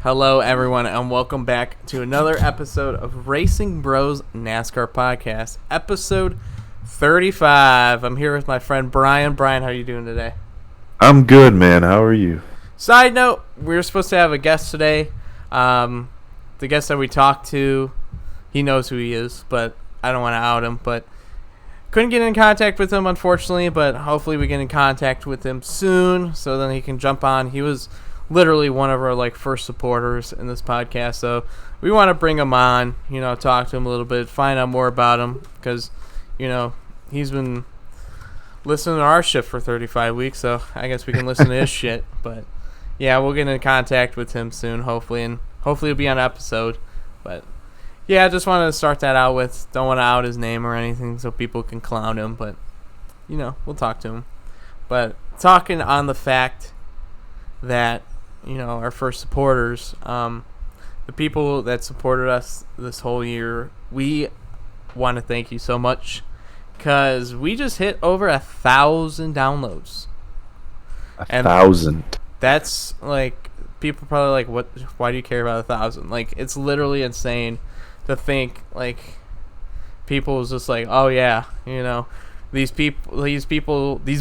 Hello, everyone, and welcome back to another episode of Racing Bros NASCAR Podcast, episode 35. I'm here with my friend Brian. Brian, how are you doing today? I'm good, man. How are you? Side note, we were supposed to have a guest today. The guest that we talked to, he knows who he is, but I don't want to out him. But couldn't get in contact with him, unfortunately, but hopefully we get in contact with him soon so then he can jump on. He was literally one of our first supporters in this podcast, so we want to bring him on, talk to him a little bit, find out more about him, because he's been listening to our shit for 35 weeks, so I guess we can listen to his shit. But yeah, we'll get in contact with him soon, hopefully, and hopefully it'll be on an episode. But yeah, I just wanted to start that out with, don't want to out his name or anything so people can clown him, but we'll talk to him. But talking on the fact that our first supporters, the people that supported us this whole year, we want to thank you so much, because we just hit over 1,000 downloads. 1,000. That's people probably what? Why do you care about 1,000? It's literally insane to think people was just oh yeah, these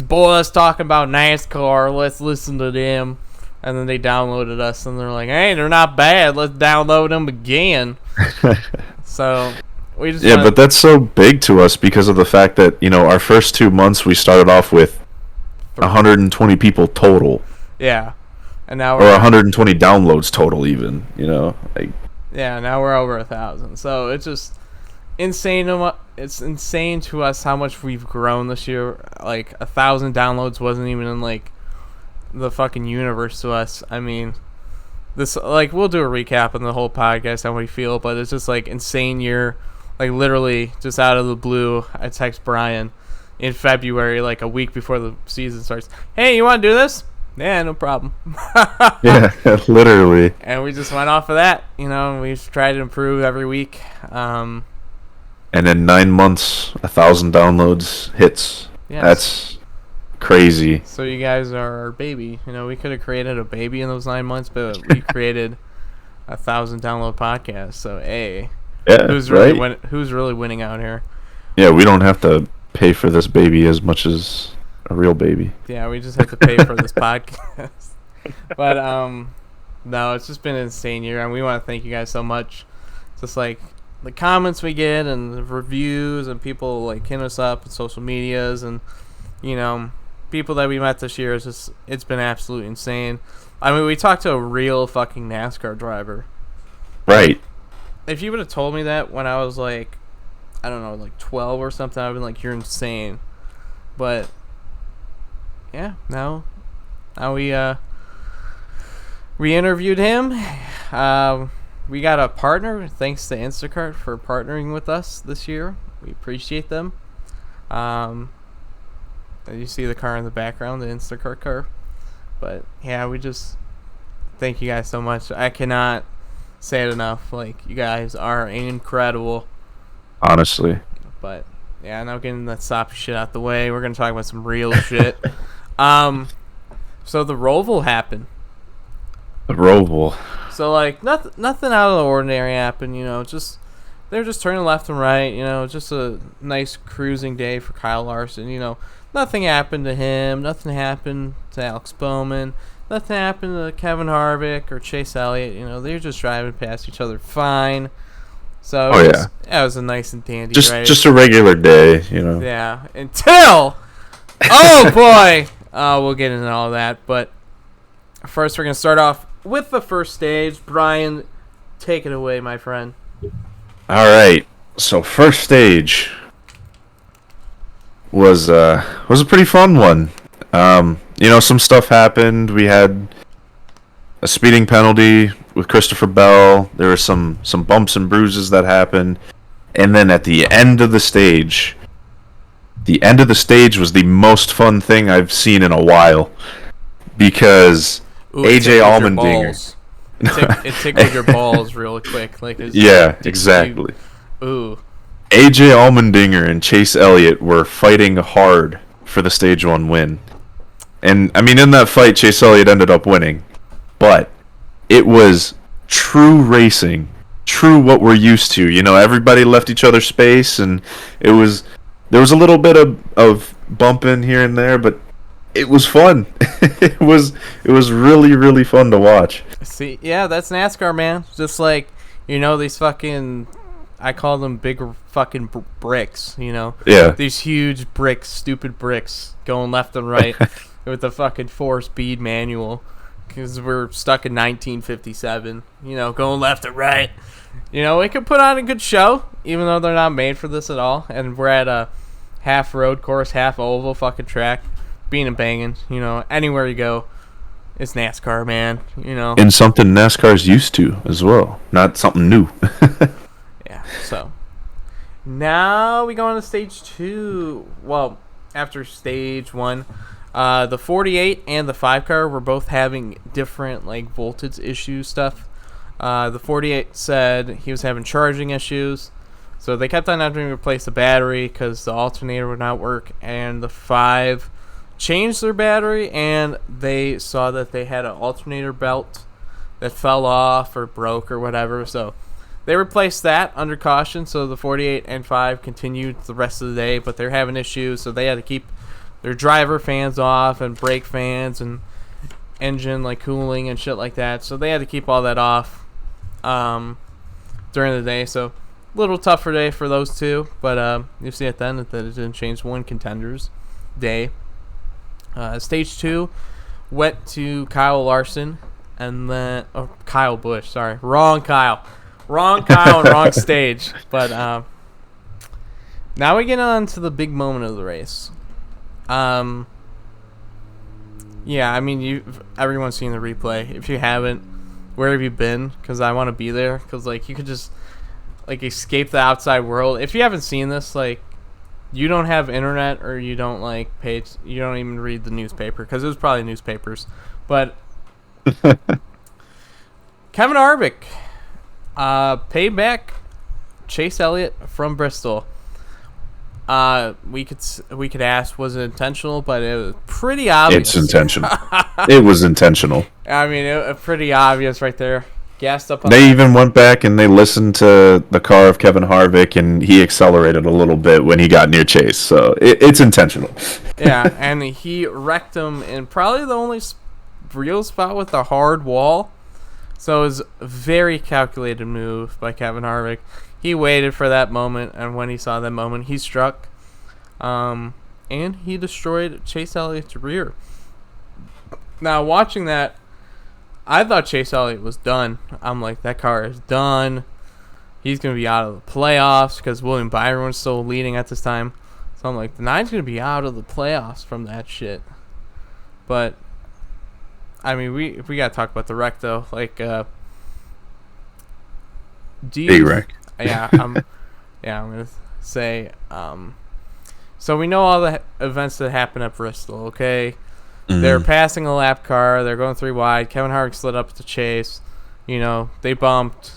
boys talking about NASCAR, let's listen to them. And then they downloaded us, and they're like, hey, they're not bad. Let's download them again. So we just but that's so big to us because of the fact that, our first 2 months we started off with 120 people total. Yeah. And now we're 120 downloads total even, Yeah, now we're over 1,000. So it's just insane. It's insane to us how much we've grown this year. 1,000 downloads wasn't even in, the fucking universe to us. I mean, this we'll do a recap on the whole podcast how we feel, but it's just insane year. Literally just out of the blue, I text Brian in February, a week before the season starts, hey, you want to do this? Yeah, no problem. Yeah, literally. And we just went off of that. We've tried to improve every week. And in 9 months, 1,000 downloads hits. Yes. That's crazy. So you guys are our baby. We could have created a baby in those 9 months, but we created 1,000 download podcasts. So who's really winning out here? Yeah, we don't have to pay for this baby as much as a real baby. Yeah, we just have to pay for this podcast. But no, it's just been an insane year, and we want to thank you guys so much. Just the comments we get and the reviews and people hitting us up on social medias and people that we met this year, it's been absolutely insane. I mean, we talked to a real fucking NASCAR driver. Right. If you would have told me that when I was 12 or something, I'd been you're insane. But yeah, now we interviewed him. We got a partner. Thanks to Instacart for partnering with us this year. We appreciate them. You see the car in the background, the Instacart car. But yeah, we just thank you guys so much. I cannot say it enough. You guys are incredible. Honestly. But yeah, now getting that soppy shit out the way, we're gonna talk about some real shit. So the Roval happened. The Roval. So nothing out of the ordinary happened. They're just turning left and right. Just a nice cruising day for Kyle Larson. Nothing happened to him. Nothing happened to Alex Bowman. Nothing happened to Kevin Harvick or Chase Elliott. They're just driving past each other fine. So it was a nice and dandy ride. Just a regular day, Yeah, until oh boy, we'll get into all that. But first, we're gonna start off with the first stage. Brian, take it away, my friend. All right. So first stage was a pretty fun one. Some stuff happened. We had a speeding penalty with Christopher Bell. There were some bumps and bruises that happened. And then at the end of the stage was the most fun thing I've seen in a while, because AJ Allmendinger. It tickled your balls real quick. Yeah, exactly. Ooh. AJ Allmendinger and Chase Elliott were fighting hard for the Stage 1 win. And, I mean, in that fight, Chase Elliott ended up winning. But it was true racing, true what we're used to. You know, everybody left each other space, and there was a little bit of bumping here and there, but it was fun. It was really really fun to watch. See, yeah, that's NASCAR, man. Just like, these fucking, I call them big fucking bricks, Yeah. These huge bricks, stupid bricks, going left and right with the fucking 4-speed manual. Because we're stuck in 1957, going left and right. It could put on a good show, even though they're not made for this at all. And we're at a half road course, half oval fucking track, being and banging. Anywhere you go, it's NASCAR, man. And something NASCAR's used to as well, not something new. Yeah, so now we go on to stage 2. Well, after stage 1, the 48 and the 5 car were both having different voltage issue stuff. The 48 said he was having charging issues, so they kept on having to replace the battery because the alternator would not work. And the 5 changed their battery, and they saw that they had an alternator belt that fell off or broke or whatever, so they replaced that under caution. So the 48 and 5 continued the rest of the day, but they're having issues, so they had to keep their driver fans off and brake fans and engine cooling and shit like that, so they had to keep all that off during the day. So a little tougher day for those two, but you see at the end that it didn't change one contender's day. Stage 2 went to Kyle Larson, and then Kyle Busch. Sorry, wrong Kyle and wrong stage. But now we get on to the big moment of the race. Yeah, I mean, everyone's seen the replay. If you haven't, where have you been? Because I want to be there. Because you could just escape the outside world. If you haven't seen this, you don't have internet, or you don't you don't even read the newspaper, because it was probably newspapers. But Kevin Harvick paid back Chase Elliott from Bristol. We could ask, was it intentional? But it was pretty obvious. It's intentional. It was intentional. I mean, it was pretty obvious right there. Gassed up on They that. even went back and they listened to the car of Kevin Harvick, and he accelerated a little bit when he got near Chase. So it's intentional. Yeah, and he wrecked him in probably the only real spot with a hard wall. So it was a very calculated move by Kevin Harvick. He waited for that moment, and when he saw that moment, he struck. And he destroyed Chase Elliott's rear. Now, watching that, I thought Chase Elliott was done. I'm like, that car is done. He's going to be out of the playoffs, because William Byron was still leading at this time. So I'm like, the 9's going to be out of the playoffs from that shit. But, I mean, we got to talk about the wreck, though. Big wreck. Yeah, I'm going to say, so we know all the events that happened at Bristol, okay? Mm-hmm. They're passing a lap car. They're going 3 wide. Kevin Harvick slid up to Chase. They bumped.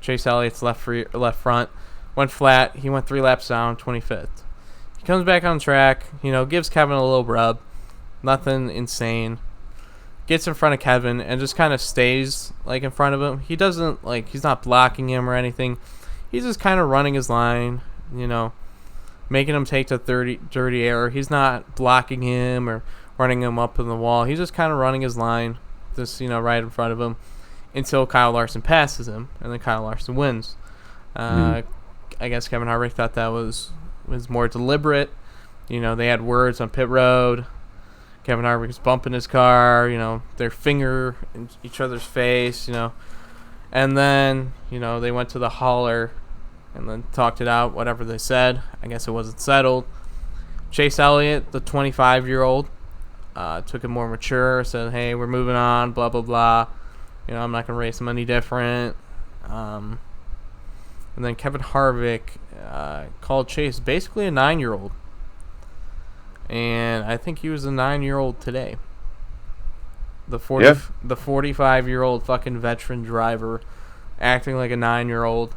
Chase Elliott's left front. Went flat. He went 3 laps down, 25th. He comes back on track. Gives Kevin a little rub. Nothing insane. Gets in front of Kevin and just kind of stays in front of him. He doesn't he's not blocking him or anything. He's just kind of running his line. Making him take the dirty air. He's not blocking him or running him up in the wall. He's just kind of running his line, just right in front of him, until Kyle Larson passes him, and then Kyle Larson wins. I guess Kevin Harvick thought that was more deliberate. They had words on pit road. Kevin Harvick was bumping his car. Their finger in each other's face. And then they went to the hauler, and then talked it out. Whatever they said, I guess it wasn't settled. Chase Elliott, the 25-year-old. Took it more mature, said, hey, we're moving on, blah, blah, blah. I'm not going to race him any different. And then Kevin Harvick called Chase basically a 9-year-old. And I think he was a 9-year-old today. The 45-year-old fucking veteran driver acting like a 9-year-old.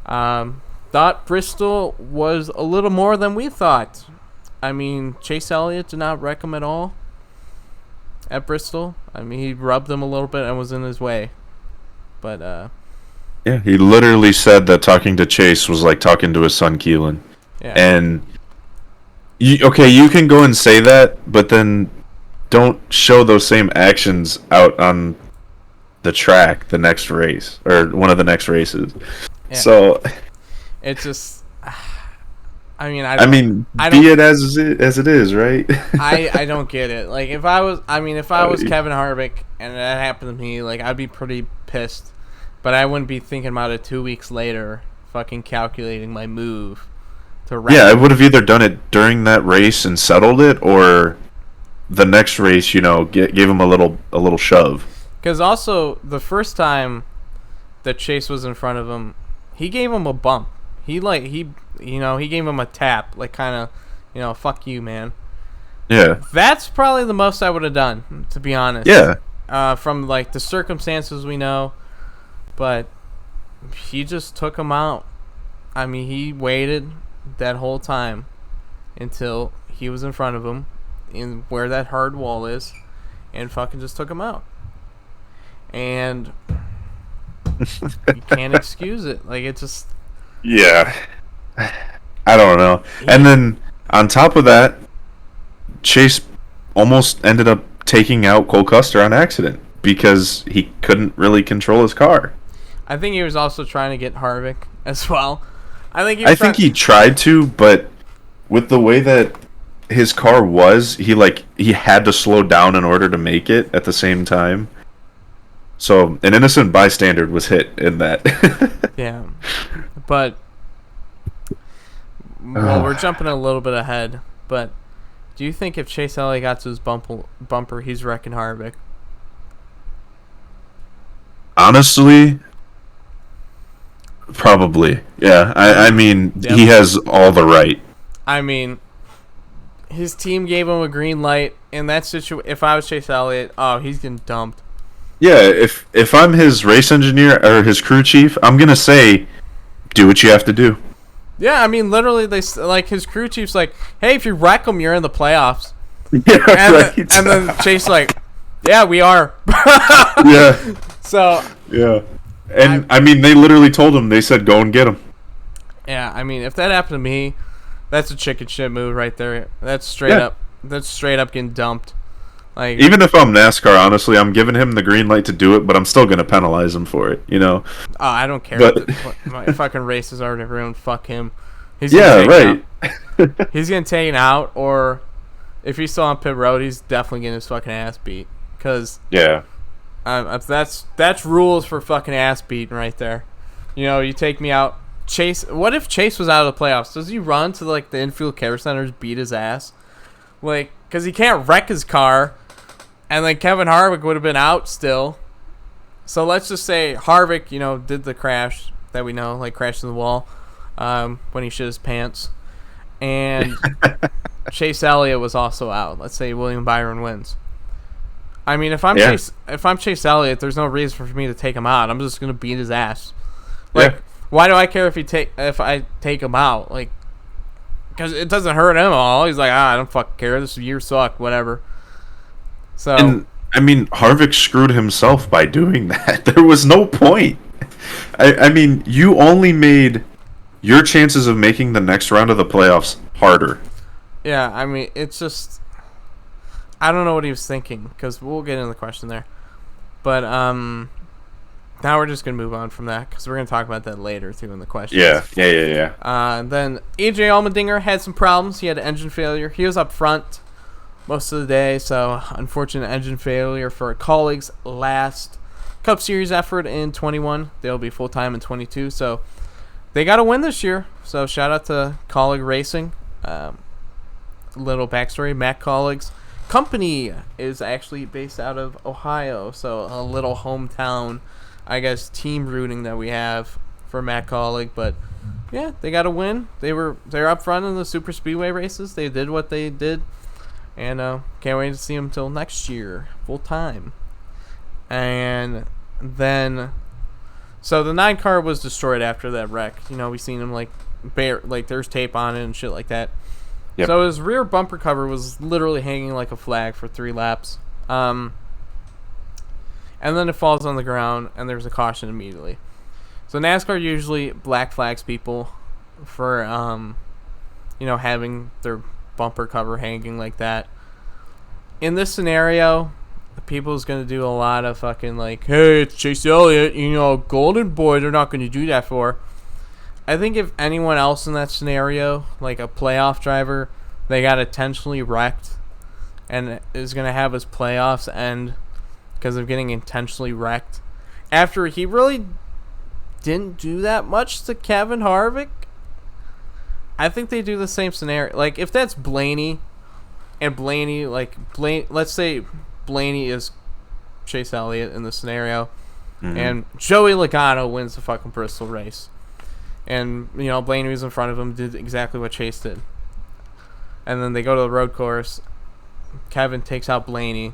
Thought Bristol was a little more than we thought. I mean, Chase Elliott did not wreck him at all at Bristol. I mean, he rubbed him a little bit and was in his way. But Yeah, he literally said that talking to Chase was like talking to his son Keelan. yeah. And you can go and say that, but then don't show those same actions out on the track the next race or one of the next races. Yeah. So it's just, I mean, be it as it is, right? I don't get it. Like if I was Kevin Harvick and that happened to me, like I'd be pretty pissed, but I wouldn't be thinking about it 2 weeks later, fucking calculating my move to wrap. Yeah, I would have either done it during that race and settled it, or the next race, gave him a little shove. Because also the first time that Chase was in front of him, he gave him a bump. He gave him a tap, like kind of, fuck you, man. Yeah. That's probably the most I would have done, to be honest. Yeah. From like the circumstances we know, but he just took him out. I mean, he waited that whole time until he was in front of him, in where that hard wall is, and fucking just took him out. And you can't excuse it. Like, it just... Yeah. I don't know. Yeah. And then, on top of that, Chase almost ended up taking out Cole Custer on accident because he couldn't really control his car. I think he was also trying to get Harvick as well. I think he tried to, but with the way that his car was, he had to slow down in order to make it at the same time. So an innocent bystander was hit in that. Yeah, but we're jumping a little bit ahead. But do you think if Chase Elliott got to his bumper, he's wrecking Harvick? Honestly, probably. Yeah, I mean, yep. He has all the right. I mean, his team gave him a green light in that situation. If I was Chase Elliott, he's getting dumped. Yeah, if I'm his race engineer or his crew chief, I'm gonna say, do what you have to do. Yeah, I mean, literally, his crew chief's like, hey, if you wreck them, you're in the playoffs. Yeah, right. And then Chase like, yeah, we are. Yeah. So. Yeah. And I mean, they literally told him. They said, go and get him. Yeah, I mean, if that happened to me, that's a chicken shit move right there. That's straight up. That's straight up getting dumped. Like, even if I'm NASCAR, honestly, I'm giving him the green light to do it, but I'm still gonna penalize him for it. Oh, I don't care. But my fucking race is already ruined. Fuck him. He's right. He's getting taken out, or if he's still on pit road, he's definitely getting his fucking ass beat. Cause that's rules for fucking ass beating right there. You take me out. Chase. What if Chase was out of the playoffs? Does he run to the infield care centers, beat his ass? Because he can't wreck his car, and then Kevin Harvick would have been out still. So let's just say Harvick, did the crash that we know, crashed in the wall when he shit his pants, and Chase Elliott was also out. Let's say William Byron wins. I mean, if I'm Chase Elliott, there's no reason for me to take him out. I'm just gonna beat his ass. Why do I care if I take him out? Because it doesn't hurt him at all. He's like, I don't fucking care. This year sucked. Whatever. So. And, I mean, Harvick screwed himself by doing that. There was no point. I mean, you only made your chances of making the next round of the playoffs harder. Yeah, I mean, it's just... I don't know what he was thinking, because we'll get into the question there. But, now we're just going to move on from that, because we're going to talk about that later, too, in the questions. Yeah. Then AJ Allmendinger had some problems. He had an engine failure. He was up front most of the day, so unfortunate engine failure for colleagues' last Cup Series effort in 21. They'll be full-time in 22, so they got a win this year. So shout out to Colleague Racing. Little backstory, Matt Colleague's company is actually based out of Ohio, so a little hometown, I guess, team rooting that we have for Matt Colleague. But yeah, they got a win. They're up front in the super speedway races. They did what they did, and can't wait to see them till next year full time. And then, so the 9 car was destroyed after that wreck. We seen him there's tape on it and shit like that. Yep. So his rear bumper cover was literally hanging like a flag for 3 laps. And and then it falls on the ground, and there's a caution immediately. So NASCAR usually black flags people for, having their bumper cover hanging like that. In this scenario, people's going to do a lot of fucking like, hey, it's Chase Elliott, golden boy, they're not going to do that for. I think if anyone else in that scenario, like a playoff driver, they got intentionally wrecked and is going to have his playoffs end because of getting intentionally wrecked, after he really didn't do that much to Kevin Harvick, I think they do the same scenario. Like, if that's Blaney, and let's say Blaney is Chase Elliott in the scenario, and Joey Logano wins the fucking Bristol race. And, Blaney was in front of him, did exactly what Chase did. And then they go to the road course. Kevin takes out Blaney,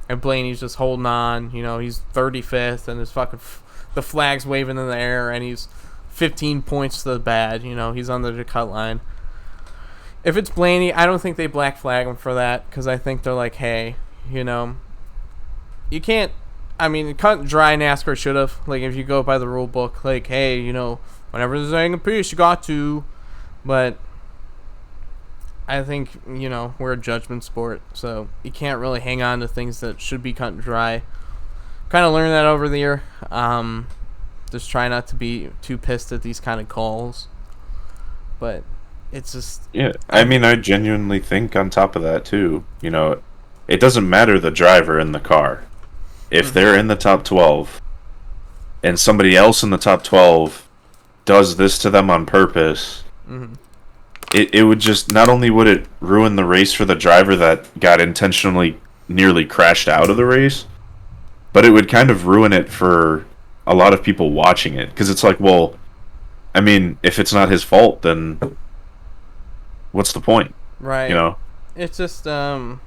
and Blaney's just holding on. He's 35th, and his fucking the flag's waving in the air, and he's 15 points to the bad. He's on the cut line. If it's Blaney, I don't think they black flag him for that, because I think they're like, hey, you can't. I mean, cut and dry NASCAR should have. Like, if you go by the rule book, like, hey, whenever there's a piece, you got to. But I think, we're a judgment sport, so you can't really hang on to things that should be cut and dry. Kind of learned that over the year. Just try not to be too pissed at these kind of calls. But it's just... Yeah, I mean, I genuinely think on top of that, too, it doesn't matter the driver in the car. If they're in the top 12, and somebody else in the top 12 does this to them on purpose, it would just... Not only would it ruin the race for the driver that got intentionally nearly crashed out of the race, but it would kind of ruin it for a lot of people watching it. Because it's like, well, I mean, if it's not his fault, then what's the point? Right. It's just, I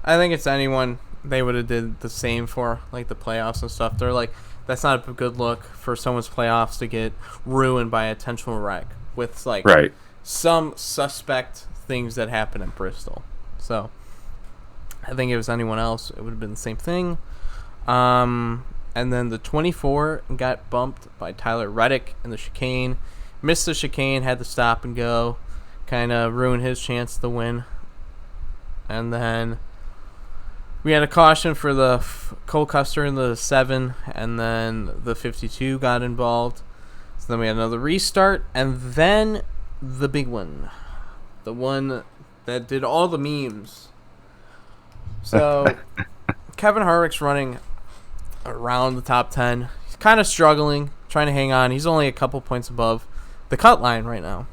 think it's anyone they would have did the same for, like, the playoffs and stuff. They're like, that's not a good look for someone's playoffs to get ruined by a intentional wreck with, like, some suspect things that happen in Bristol. So I think if it was anyone else, it would have been the same thing. And then the 24 got bumped by Tyler Reddick in the chicane. Missed the chicane, had to stop and go. Kind of ruined his chance to win. And then we had a caution for the Cole Custer in the 7, and then the 52 got involved. So then we had another restart, and then the big one. The one that did all the memes. So Kevin Harvick's running around the top 10. He's kind of struggling, trying to hang on. He's only a couple points above the cut line right now.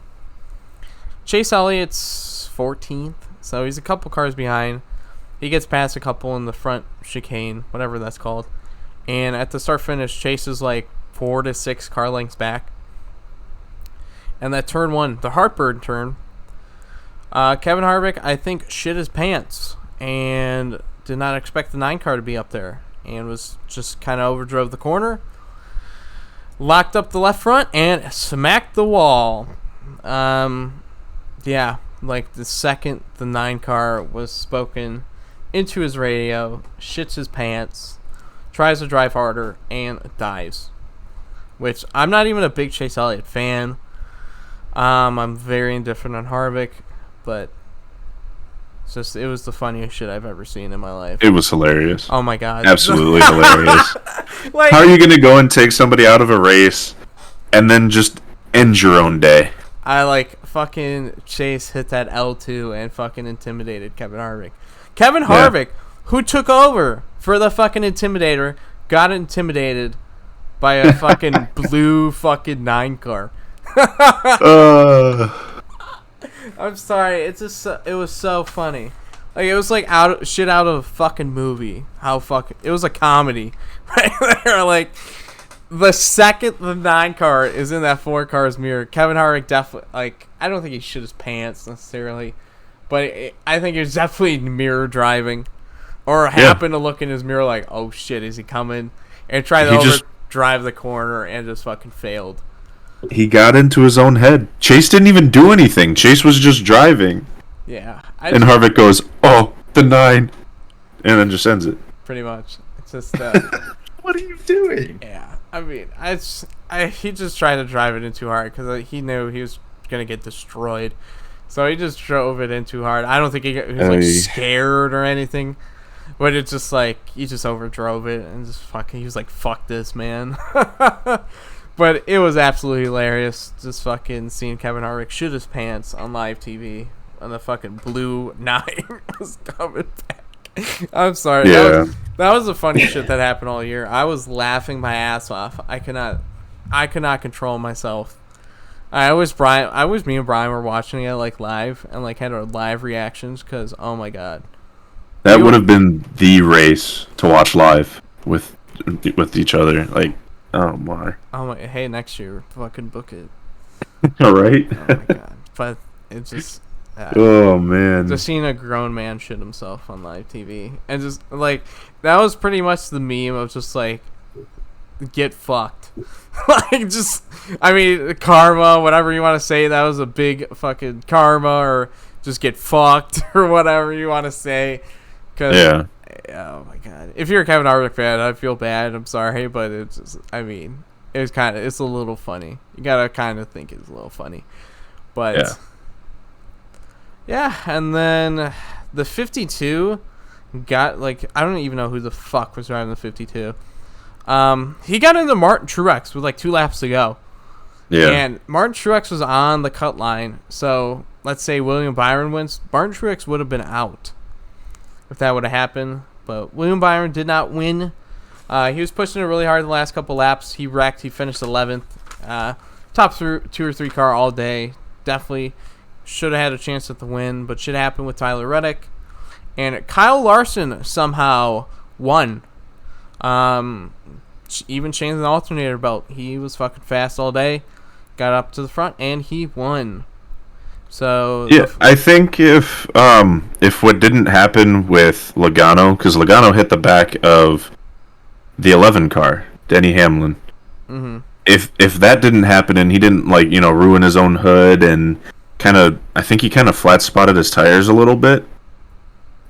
Chase Elliott's 14th, so he's a couple cars behind. He gets past a couple in the front chicane, whatever that's called. And at the start-finish, Chase is like 4 to 6 car lengths back. And that turn 1, the Heartburn turn, Kevin Harvick, I think, shit his pants and did not expect the 9 car to be up there. And was just kind of overdrove the corner, locked up the left front, and smacked the wall. Yeah, like the second the 9 car was spoken into his radio, shits his pants, tries to drive harder, and dies. Which, I'm not even a big Chase Elliott fan. I'm very indifferent on Harvick, but it was the funniest shit I've ever seen in my life. It was hilarious. Oh my god. Absolutely hilarious. Like, how are you going to go and take somebody out of a race and then just end your own day? Fucking Chase hit that L2 and fucking intimidated Kevin Harvick. Kevin Harvick, who took over for the fucking Intimidator, got intimidated by a fucking blue fucking 9 car. I'm sorry. It's just it was so funny. Like, it was like out of a fucking movie. It was a comedy right there. Like, the second the 9 car is in that 4 car's mirror, Kevin Harvick definitely, like, I don't think he shit his pants necessarily, but I think he was definitely mirror driving, or happened to look in his mirror like, oh shit, is he coming? And try to drive the corner and just fucking failed. He got into his own head. Chase didn't even do anything. Chase was just driving. Yeah. And Harvick goes, oh, the 9. And then just ends it. Pretty much. Just What are you doing? yeah. I mean, he just tried to drive it in too hard because he knew he was gonna get destroyed. So he just drove it in too hard. I don't think he was like scared or anything, but it's just like he just overdrove it and just fucking. He was like, "Fuck this, man." But it was absolutely hilarious. Just fucking seeing Kevin Harvick shoot his pants on live TV when the fucking blue 9 was coming back. I'm sorry. Yeah. That was the funny shit that happened all year. I was laughing my ass off. I could not control myself. Me and Brian were watching it like live and like had our live reactions because oh my god, that would have been the race to watch live with each other. Like, oh my. Hey, next year, fucking book it. All right. Oh my god, but it just. Oh man. Just seeing a grown man shit himself on live TV and just like that was pretty much the meme of just like get fucked. Like just I mean karma, whatever you want to say, that was a big fucking karma or just get fucked or whatever you want to say. Yeah. Oh my god. If you're a Kevin Harvick fan, I feel bad. I'm sorry, but it's just, I mean, it's a little funny. You gotta kind of think it's a little funny, but. Yeah. Yeah, and then the 52 got, like, I don't even know who the fuck was driving the 52. He got into Martin Truex with, like, 2 laps to go. Yeah. And Martin Truex was on the cut line, so let's say William Byron wins. Martin Truex would have been out if that would have happened, but William Byron did not win. He was pushing it really hard the last couple laps. He wrecked. He finished 11th. Top 2 or 3 car all day. Definitely should have had a chance at the win, but shit happened with Tyler Reddick. And Kyle Larson somehow won. Even changed the alternator belt. He was fucking fast all day. Got up to the front, and he won. So yeah, I think if what didn't happen with Logano, because Logano hit the back of the 11 car, Denny Hamlin. Mm-hmm. If that didn't happen and he didn't ruin his own hood and I think he kind of flat spotted his tires a little bit.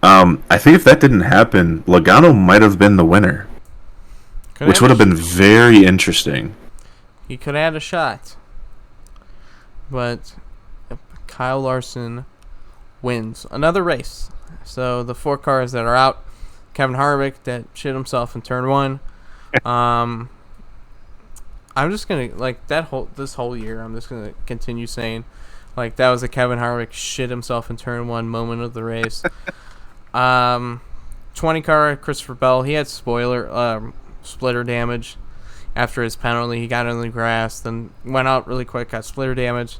I think if that didn't happen, Logano might have been the winner, which would have been very interesting. He could have had a shot, but Kyle Larson wins another race. So the 4 cars that are out, Kevin Harvick that shit himself in turn 1. I'm just gonna this whole year. I'm just gonna continue saying. Like, that was a Kevin Harvick shit himself in turn 1 moment of the race. 20 car, Christopher Bell, he had splitter damage after his penalty. He got on the grass, then went out really quick, got splitter damage.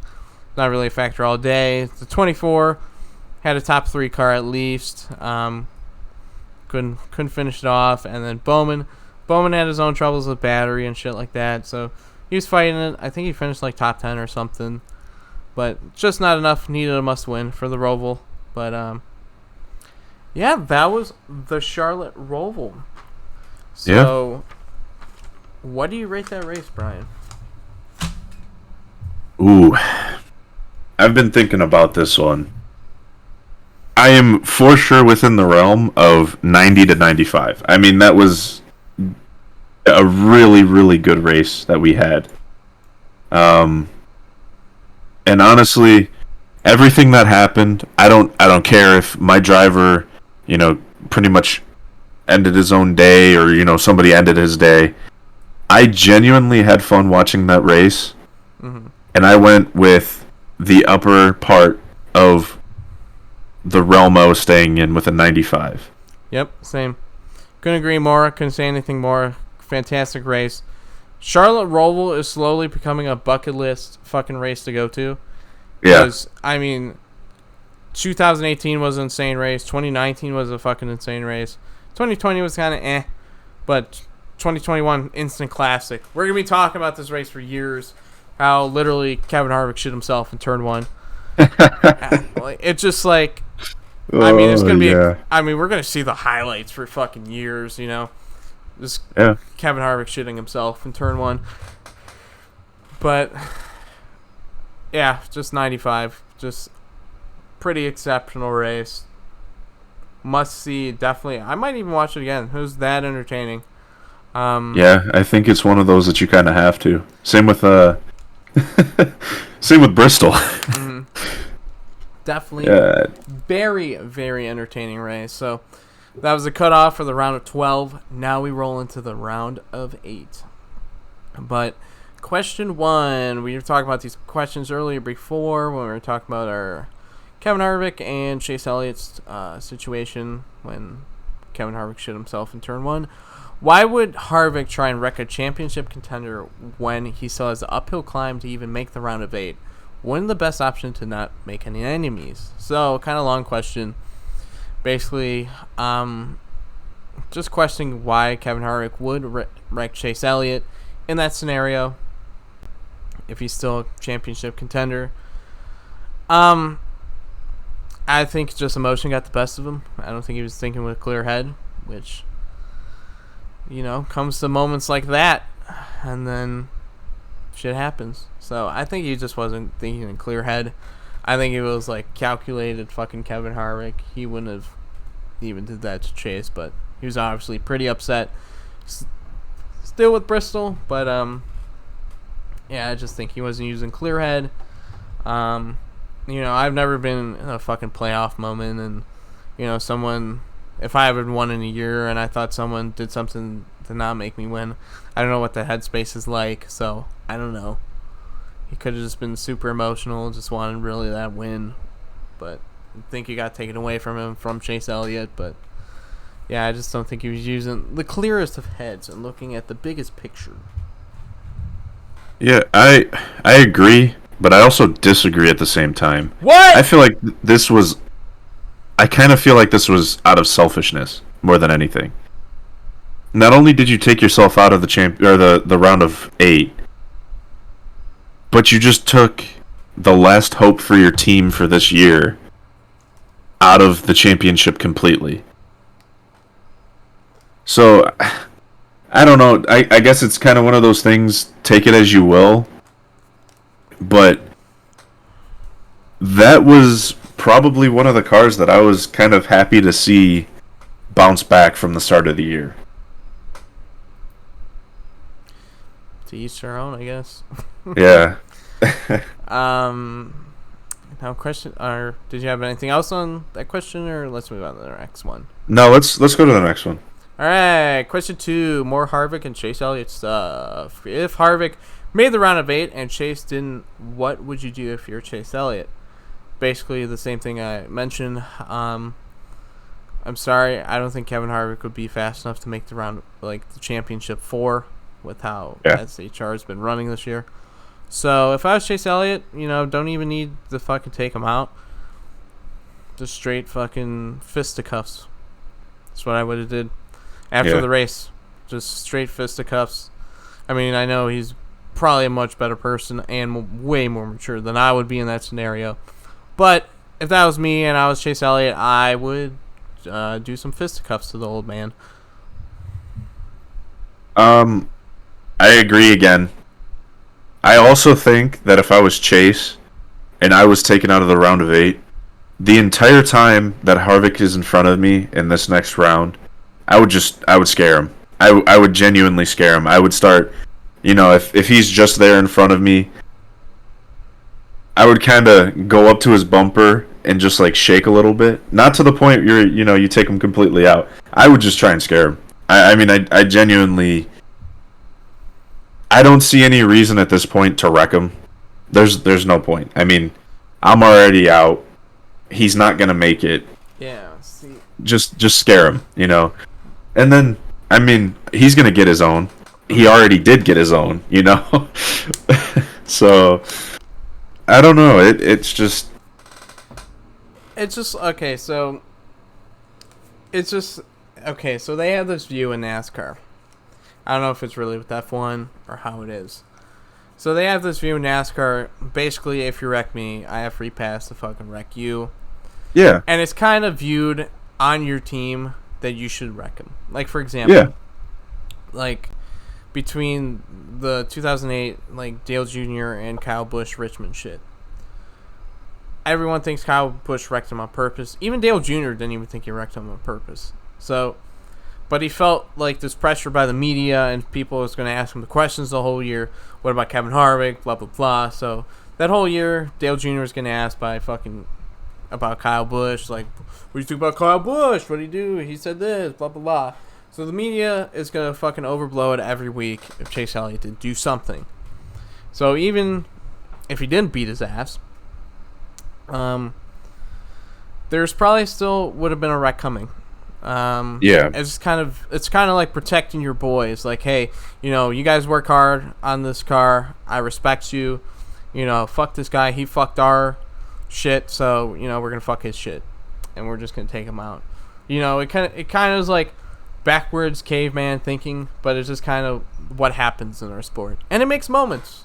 Not really a factor all day. The 24 had a top 3 car at least. Couldn't finish it off. And then Bowman had his own troubles with battery and shit like that. So he was fighting it. I think he finished like top 10 or something. But just not enough. Needed a must-win for the Roval. But, yeah, that was the Charlotte Roval. So, what do you rate that race, Brian? Ooh. I've been thinking about this one. I am for sure within the realm of 90 to 95. I mean, that was a really, really good race that we had. And honestly, everything that happened, I don't care if my driver, pretty much ended his own day or, somebody ended his day. I genuinely had fun watching that race. Mm-hmm. And I went with the upper part of the realm I was staying in with a 95. Yep, same. Couldn't agree more. Couldn't say anything more. Fantastic race. Charlotte Roval is slowly becoming a bucket list fucking race to go to. Yeah. Because, I mean, 2018 was an insane race. 2019 was a fucking insane race. 2020 was kind of but 2021, instant classic. We're going to be talking about this race for years. How literally Kevin Harvick shit himself in turn 1. It's just like, I mean, it's going to be, we're going to see the highlights for fucking years, Just Kevin Harvick shitting himself in turn 1. But, yeah, just 95. Just pretty exceptional race. must see. Definitely, I might even watch it again. It was that entertaining. Yeah, I think it's one of those that you kind of have to. Same with same with Bristol. Definitely, Yeah. very, very entertaining race. So that was the cutoff for the round of 12. Now we roll into the round of 8. But question 1, we were talking about these questions earlier before when we were talking about our Kevin Harvick and Chase Elliott's situation when Kevin Harvick shit himself in turn 1. Why would Harvick try and wreck a championship contender when he still has the uphill climb to even make the round of 8? Wouldn't the best option to not make any enemies? So, kind of long question. Basically, just questioning why Kevin Harvick would wreck Chase Elliott in that scenario if he's still a championship contender. I think just emotion got the best of him. I don't think he was thinking with a clear head, which, comes to moments like that, and then shit happens. So I think he just wasn't thinking in a clear head. I think it was like calculated fucking Kevin Harvick. He wouldn't have even did that to Chase, but he was obviously pretty upset. Still with Bristol, but yeah, I just think he wasn't using clear head. I've never been in a fucking playoff moment, and someone, if I haven't won in a year and I thought someone did something to not make me win, I don't know what the headspace is like, so I don't know. He could have just been super emotional, just wanted really that win, but I think he got taken away from him from Chase Elliott. But yeah, I just don't think he was using the clearest of heads and looking at the biggest picture. Yeah, I agree, but I also disagree at the same time. What? I feel like I kind of feel like this was out of selfishness more than anything. Not only did you take yourself out of the round of 8, but you just took the last hope for your team for this year out of the championship completely. So, I don't know. I guess it's kind of one of those things, take it as you will. But that was probably one of the cars that I was kind of happy to see bounce back from the start of the year. To each their own, I guess. Yeah. Now question, or did you have anything else on that question, or let's move on to the next one? No, let's go to the next one. All right, question 2, more Harvick and Chase Elliott stuff. If Harvick made the round of 8 and Chase didn't, what would you do if you're Chase Elliott? Basically the same thing I mentioned. I'm sorry, I don't think Kevin Harvick would be fast enough to make the round, like the championship 4, with how SHR has been running this year. So if I was Chase Elliott, don't even need to fucking take him out. Just straight fucking fisticuffs. That's what I would have did after the race. Just straight fisticuffs. I mean, I know he's probably a much better person and way more mature than I would be in that scenario. But if that was me and I was Chase Elliott, I would do some fisticuffs to the old man. I agree again. I also think that if I was Chase and I was taken out of the round of 8, the entire time that Harvick is in front of me in this next round, I would scare him. I would genuinely scare him. I would start, if he's just there in front of me, I would kind of go up to his bumper and just like shake a little bit. Not to the point you take him completely out. I would just try and scare him. I genuinely, I don't see any reason at this point to wreck him. There's no point. I mean, I'm already out. He's not gonna make it. Yeah. See. Just scare him, And then, he's gonna get his own. He already did get his own, So, I don't know. It's just okay. So So they have this view in NASCAR. I don't know if it's really with F1 or how it is. So they have this view in NASCAR. Basically, if you wreck me, I have free pass to fucking wreck you. Yeah. And it's kind of viewed on your team that you should wreck him. Like, for example, like between the 2008 like Dale Jr. and Kyle Busch Richmond shit. everyone thinks Kyle Busch wrecked him on purpose. Even Dale Jr. didn't even think he wrecked him on purpose. So, but he felt like this pressure by the media and people was going to ask him the questions the whole year. What about Kevin Harvick? Blah, blah, blah. So, that whole year, Dale Jr. was getting asked about Kyle Busch. Like, what do you think about Kyle Busch? What did he do? He said this, blah, blah, blah. So, the media is going to fucking overblow it every week if Chase Elliott did do something. So, even if he didn't beat his ass, there's probably still would have been a wreck coming. Yeah. It's kind of like protecting your boys. Like, hey, you guys work hard on this car. I respect you. Fuck this guy. He fucked our shit. So, we're gonna fuck his shit, and we're just gonna take him out. It kind of is like backwards caveman thinking, but it's just kind of what happens in our sport, and it makes moments.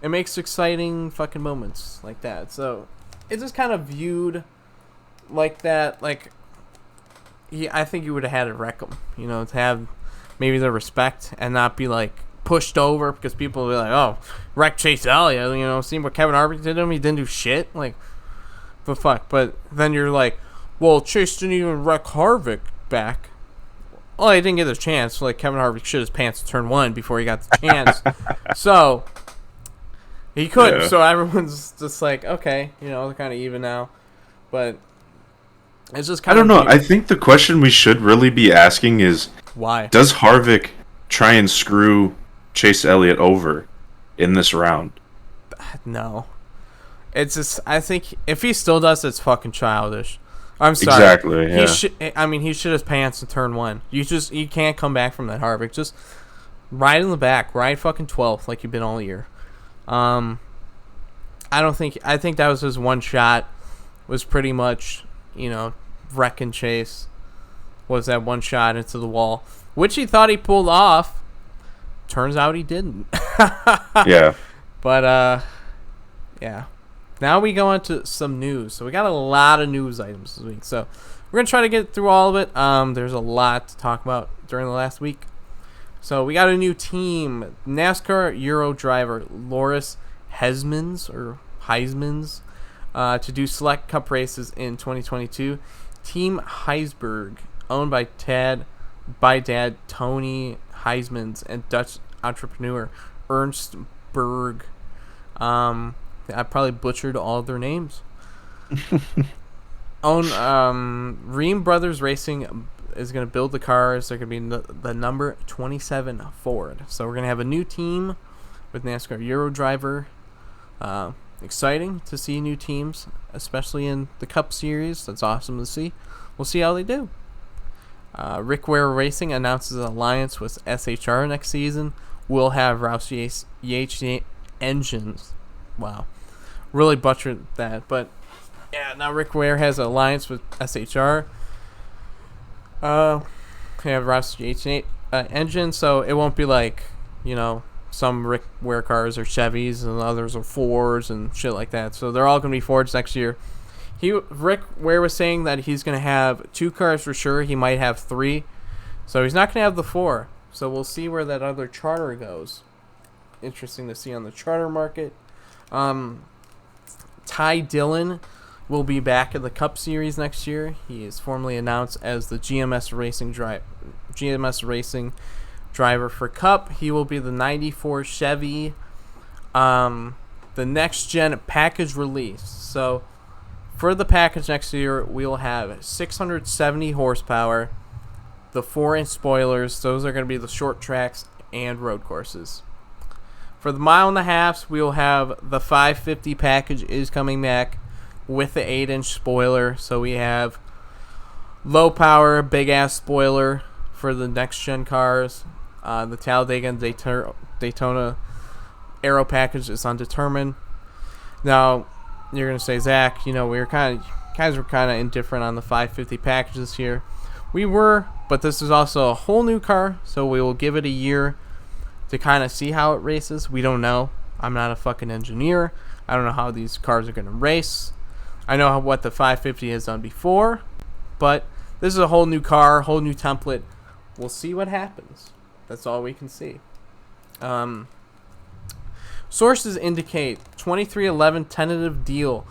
It makes exciting fucking moments like that. So, it's just kind of viewed like that. Like, I think you would have had to wreck him, to have maybe the respect and not be like pushed over because people will be like, oh, wreck Chase Elliott, seeing what Kevin Harvick did to him, he didn't do shit. Like, the fuck. But then you're like, well, Chase didn't even wreck Harvick back. Well, he didn't get his chance. Like, Kevin Harvick shit his pants in turn 1 before he got the chance. So, he could. Yeah. So everyone's just like, okay, they're kind of even now. But it's just kind of... I don't know. I think the question we should really be asking is... Why? Does Harvick try and screw Chase Elliott over in this round? No. It's just... I think if he still does, it's fucking childish. I'm sorry. Exactly, yeah. He shit his pants in turn 1. You can't come back from that, Harvick. Just ride in the back. Ride fucking 12th like you've been all year. I think that was his one shot. Was pretty much, wrecking Chase. Was that one shot into the wall, which he thought he pulled off. Turns out he didn't. Yeah. But yeah. Now we go into some news. So we got a lot of news items this week. So we're gonna try to get through all of it. There's a lot to talk about during the last week. So we got a new team. NASCAR Euro driver Loris Heismans to do select cup races in 2022. Team Heisberg, owned by dad Tony Heismans and Dutch entrepreneur Ernst Berg. I probably butchered all of their names. Ream Brothers Racing is going to build the cars. They're going to be the number 27 Ford. So we're going to have a new team with NASCAR Euro driver. Exciting to see new teams, especially in the Cup Series. That's awesome to see. We'll see how they do. Rick Ware Racing announces an alliance with SHR next season. We'll have Rouse Yates engines. Wow. Really butchered that. But, yeah, now Rick Ware has an alliance with SHR. We have Rouse Yates engine, so it won't be like, some Rick Ware cars are Chevys and others are Fords and shit like that. So they're all going to be Fords next year. Rick Ware was saying that he's going to have 2 cars for sure. He might have 3. So he's not going to have the 4. So we'll see where that other charter goes. Interesting to see on the charter market. Ty Dillon will be back in the Cup Series next year. He is formally announced as the GMS Racing driver for Cup. He will be the 94 Chevy, the next gen package release. So for the package next year, we'll have 670 horsepower, the 4-inch spoilers. Those are going to be the short tracks and road courses. For the mile and a halves, we'll have the 550 package is coming back with the 8-inch spoiler. So we have low power, big ass spoiler for the next gen cars. The Talladega and Daytona aero package is undetermined. Now, you're gonna say, Zach, we were kind of indifferent on the 550 package this year. We were, but this is also a whole new car, so we will give it a year to kind of see how it races. We don't know. I'm not a fucking engineer. I don't know how these cars are gonna race. I know what the 550 has done before, but this is a whole new car, whole new template. We'll see what happens. That's all we can see. Sources indicate 2311 tentative deal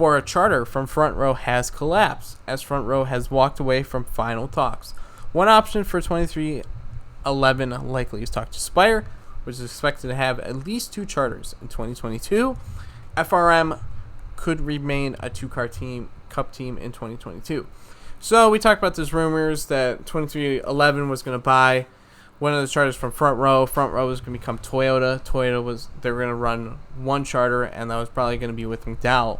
for a charter from Front Row has collapsed, as Front Row has walked away from final talks. One option for 2311 likely is talk to Spire, which is expected to have at least 2 charters in 2022. FRM could remain a 2-car team, Cup team in 2022. So we talked about these rumors that 2311 was going to buy one of the charters from Front Row. Front Row was going to become Toyota. They were going to run one charter, and that was probably going to be with McDowell.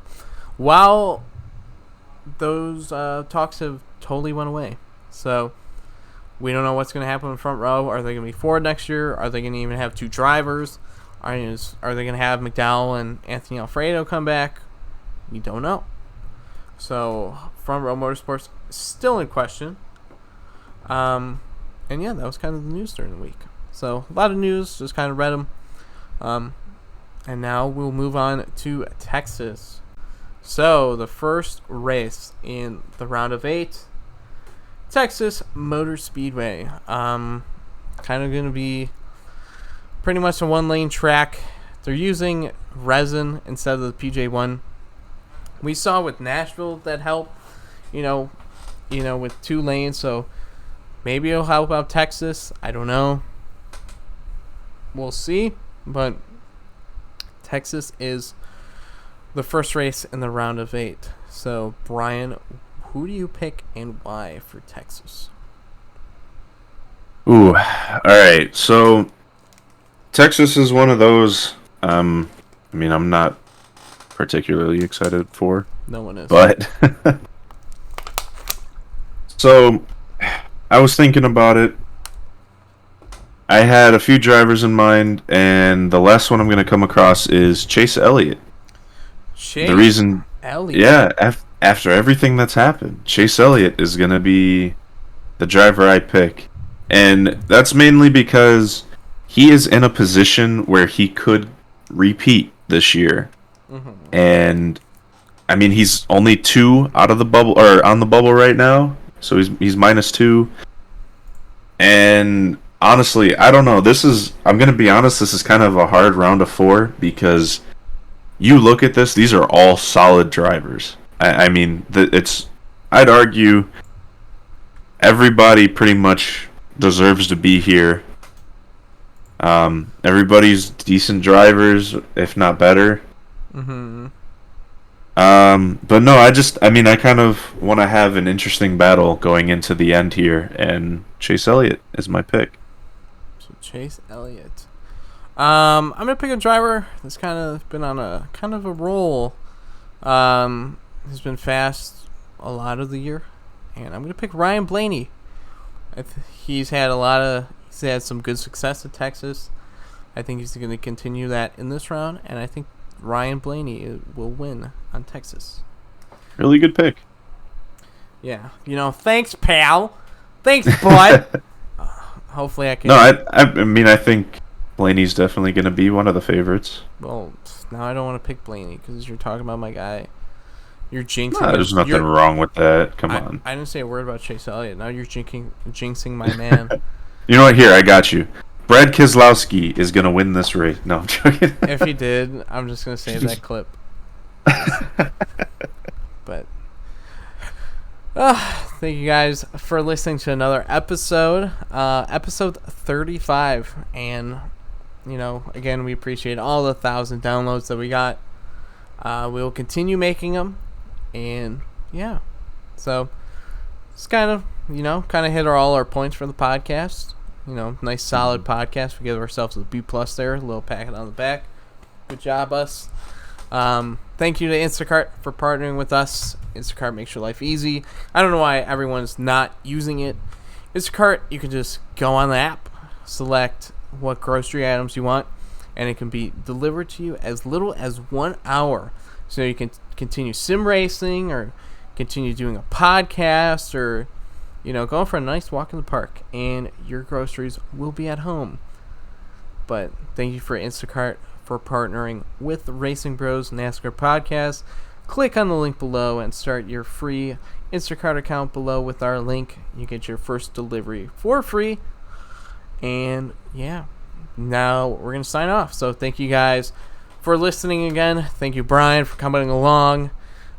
While those talks have totally went away. So we don't know what's going to happen in Front Row. Are they going to be Ford next year? Are they going to even have 2 drivers? Are they going to have McDowell and Anthony Alfredo come back? We don't know. So Front Row Motorsports still in question. And yeah, that was kind of the news during the week. So a lot of news, just kind of read them. And now we'll move on to Texas. So the first race in the round of 8, Texas Motor Speedway. Kind of going to be pretty much a 1-lane track. They're using resin instead of the PJ1. We saw with Nashville that helped, with 2 lanes. So maybe it'll help out Texas. I don't know. We'll see. But Texas is the first race in the round of 8. So, Brian, who do you pick and why for Texas? Ooh, all right. So, Texas is one of those. I'm not particularly excited for. No one is. But so, I was thinking about it. I had a few drivers in mind, and the last one I'm going to come across is Chase Elliott. The reason, Elliott. Yeah, after everything that's happened, Chase Elliott is going to be the driver I pick. And that's mainly because he is in a position where he could repeat this year. Mm-hmm. And I mean, he's only 2 out of the bubble, or on the bubble right now, so he's -2. And honestly, I don't know. I'm going to be honest, this is kind of a hard round of 4 because you look at this, these are all solid drivers. I'd argue everybody pretty much deserves to be here. Everybody's decent drivers, if not better. Mm-hmm. But no, I kind of want to have an interesting battle going into the end here, and Chase Elliott is my pick. So Chase Elliott. I'm gonna pick a driver that's kind of been on a kind of a roll. He's been fast a lot of the year, and I'm gonna pick Ryan Blaney. He's had some good success at Texas. I think he's gonna continue that in this round, and I think Ryan Blaney will win on Texas. Really good pick. Yeah, thanks, pal. Thanks, bud. Hopefully, I can. No, I think Blaney's definitely going to be one of the favorites. Well, now I don't want to pick Blaney because you're talking about my guy. You're jinxing. No, there's nothing wrong with that. Come on. I didn't say a word about Chase Elliott. Now you're jinxing my man. You know what? Here, I got you. Brad Keselowski is going to win this race. No, I'm joking. If he did, I'm just going to save that clip. But thank you guys for listening to another episode. Episode 35. And, again, we appreciate all the 1,000 downloads that we got. We will continue making them. And, yeah. So, it's kind of hit all our points for the podcast. Nice solid podcast. We give ourselves a B+ there. A little packet on the back. Good job, us. Thank you to Instacart for partnering with us. Instacart makes your life easy. I don't know why everyone's not using it. Instacart, you can just go on the app, select what grocery items you want, and it can be delivered to you as little as 1 hour. So you can continue sim racing or continue doing a podcast or going for a nice walk in the park, and your groceries will be at home. But thank you for Instacart for partnering with the Racing Bros NASCAR podcast. Click on the link below and start your free Instacart account below with our link. You get your first delivery for free. And yeah, now we're going to sign off. So thank you guys for listening again. Thank you, Brian, for coming along.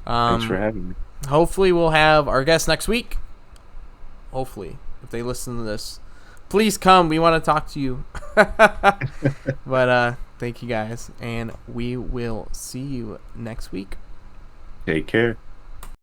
Thanks for having me. Hopefully we'll have our guest next week. Hopefully, if they listen to this, please come. We want to talk to you. But thank you guys, and we will see you next week. Take care.